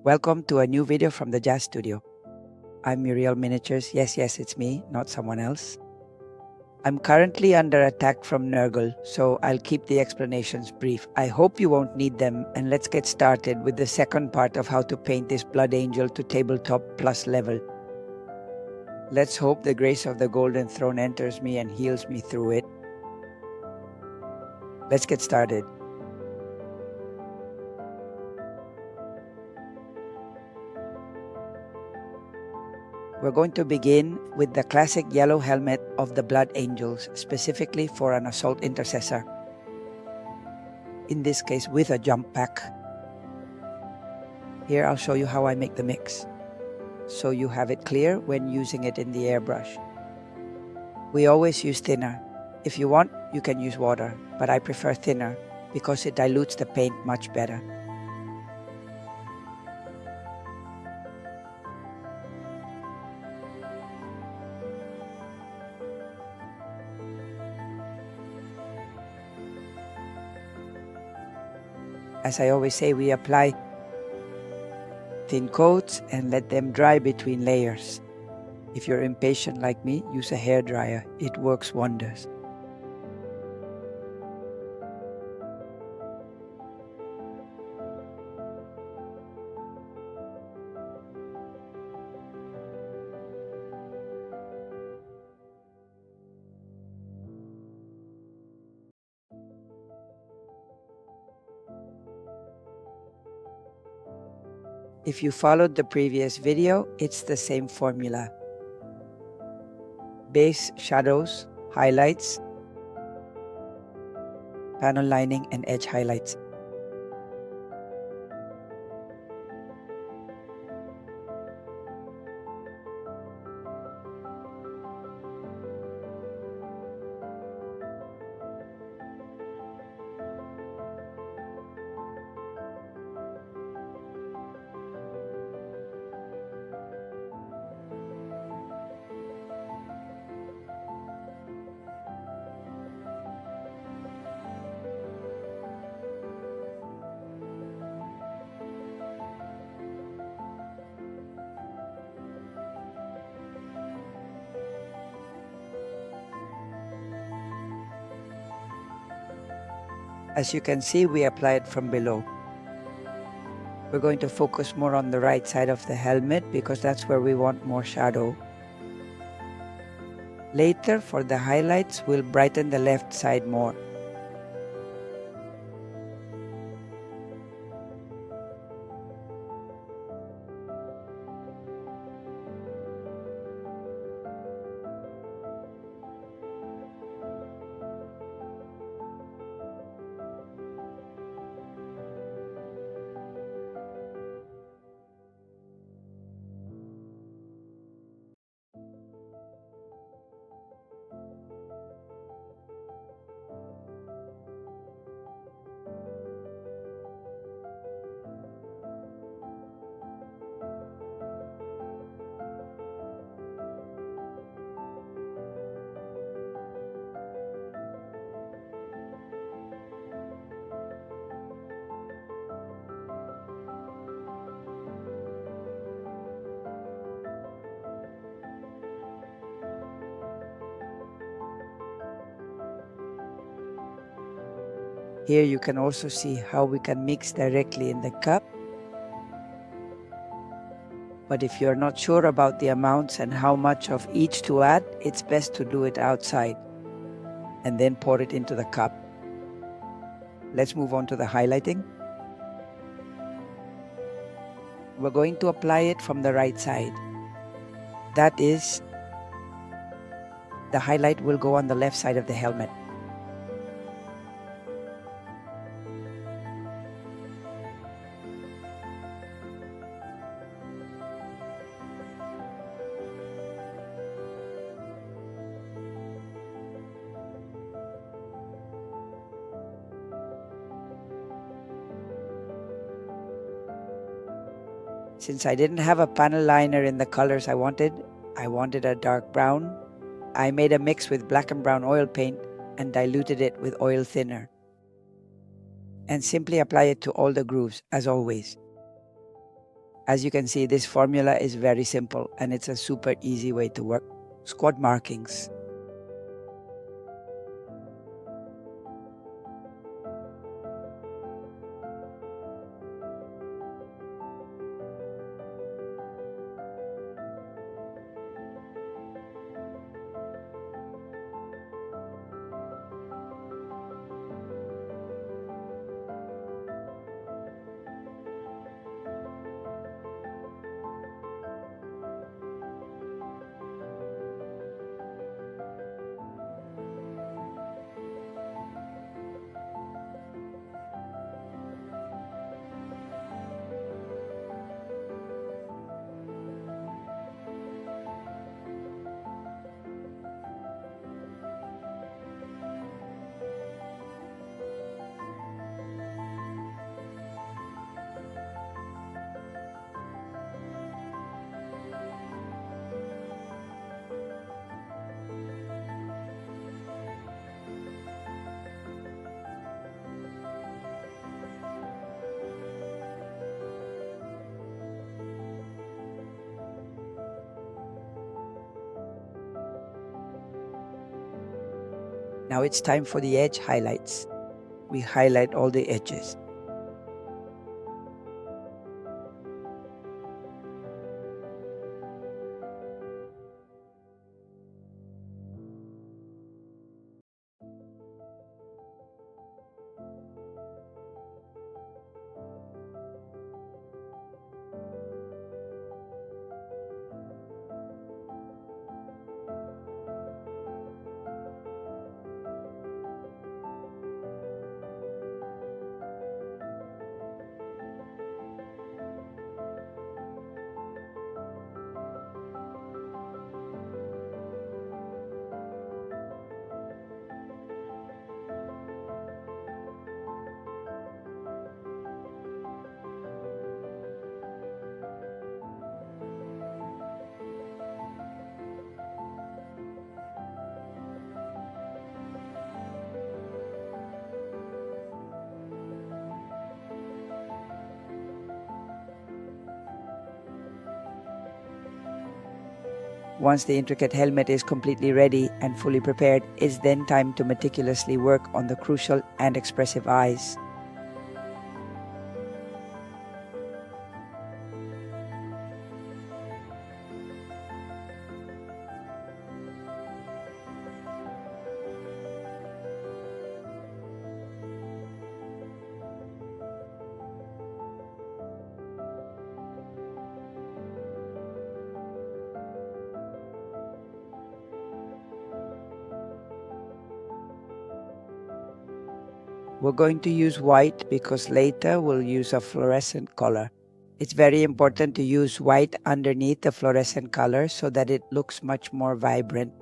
Welcome to a new video from the Jazz Studio. I'm Muriel Miniatures. Yes, it's me, not someone else. I'm currently under attack from Nurgle, so I'll keep the explanations brief. I hope you won't need them, and let's get started with the second part of how to paint this Blood Angel to tabletop plus level. Let's hope the grace of the Golden Throne enters me and heals me through it. Let's get started. We're going to begin with the classic yellow helmet of the Blood Angels, specifically for an Assault Intercessor. In this case, with a jump pack. Here I'll show you how I make the mix, so you have it clear when using it in the airbrush. We always use thinner. If you want, you can use water, but I prefer thinner because it dilutes the paint much better. As I always say, we apply thin coats and let them dry between layers. If you're impatient like me, use a hairdryer. It works wonders. If you followed the previous video, it's the same formula. Base, shadows, highlights, panel lining, and edge highlights. As you can see, we apply it from below. We're going to focus more on the right side of the helmet because that's where we want more shadow. Later, for the highlights, we'll brighten the left side more. Here you can also see how we can mix directly in the cup. But if you're not sure about the amounts and how much of each to add, it's best to do it outside and then pour it into the cup. Let's move on to the highlighting. We're going to apply it from the right side. That is, the highlight will go on the left side of the helmet. Since I didn't have a panel liner in the colors I wanted a dark brown. I made a mix with black and brown oil paint and diluted it with oil thinner. And simply apply it to all the grooves, as always. As you can see, this formula is very simple and it's a super easy way to work. Squad markings. Now it's time for the edge highlights. We highlight all the edges. Once the intricate helmet is completely ready and fully prepared, it's then time to meticulously work on the crucial and expressive eyes. We're going to use white because later we'll use a fluorescent color. It's very important to use white underneath the fluorescent color so that it looks much more vibrant.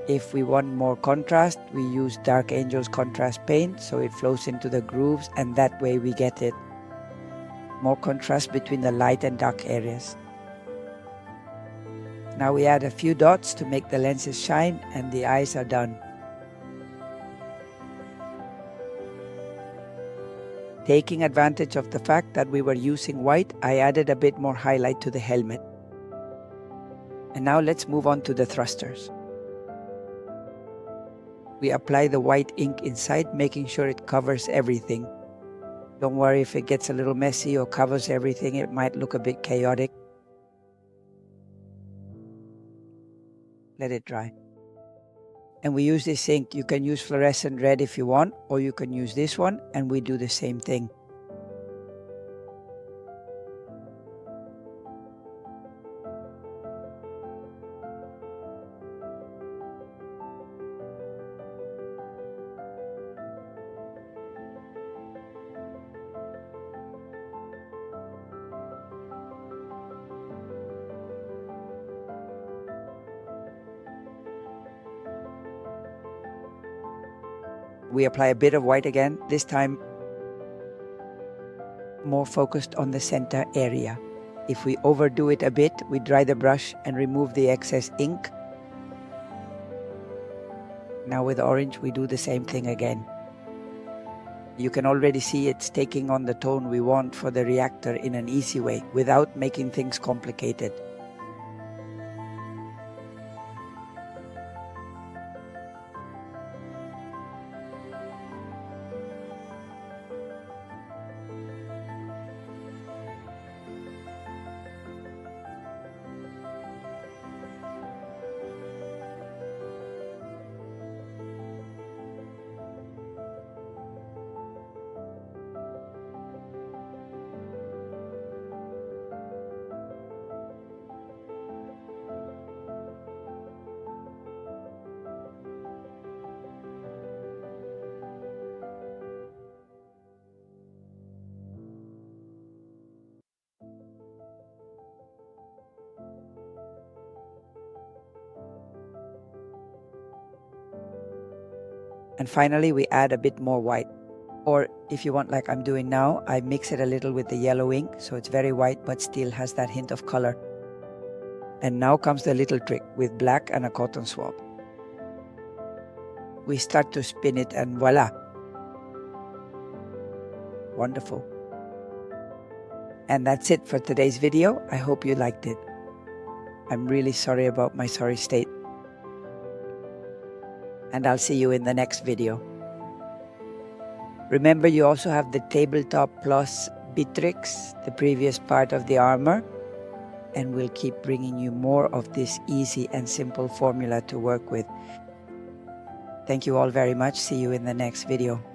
If we want more contrast, we use Dark Angel's contrast paint so it flows into the grooves, and that way we get it. More contrast between the light and dark areas. Now we add a few dots to make the lenses shine, and the eyes are done. Taking advantage of the fact that we were using white, I added a bit more highlight to the helmet. And now let's move on to the thrusters. We apply the white ink inside, making sure it covers everything. Don't worry if it gets a little messy or covers everything, it might look a bit chaotic. Let it dry. And we use this ink. You can use fluorescent red if you want, or you can use this one, and we do the same thing. We apply a bit of white again, this time more focused on the center area. If we overdo it a bit, we dry the brush and remove the excess ink. Now with orange, we do the same thing again. You can already see it's taking on the tone we want for the reactor in an easy way, without making things complicated. And finally, we add a bit more white. Or if you want, like I'm doing now, I mix it a little with the yellow ink, so it's very white but still has that hint of color. And now comes the little trick with black and a cotton swab. We start to spin it and voila! Wonderful. And that's it for today's video. I hope you liked it. I'm really sorry about my sorry state. And I'll see you in the next video. Remember, you also have the Tabletop Plus Bitrix, the previous part of the armor, and we'll keep bringing you more of this easy and simple formula to work with. Thank you all very much. See you in the next video.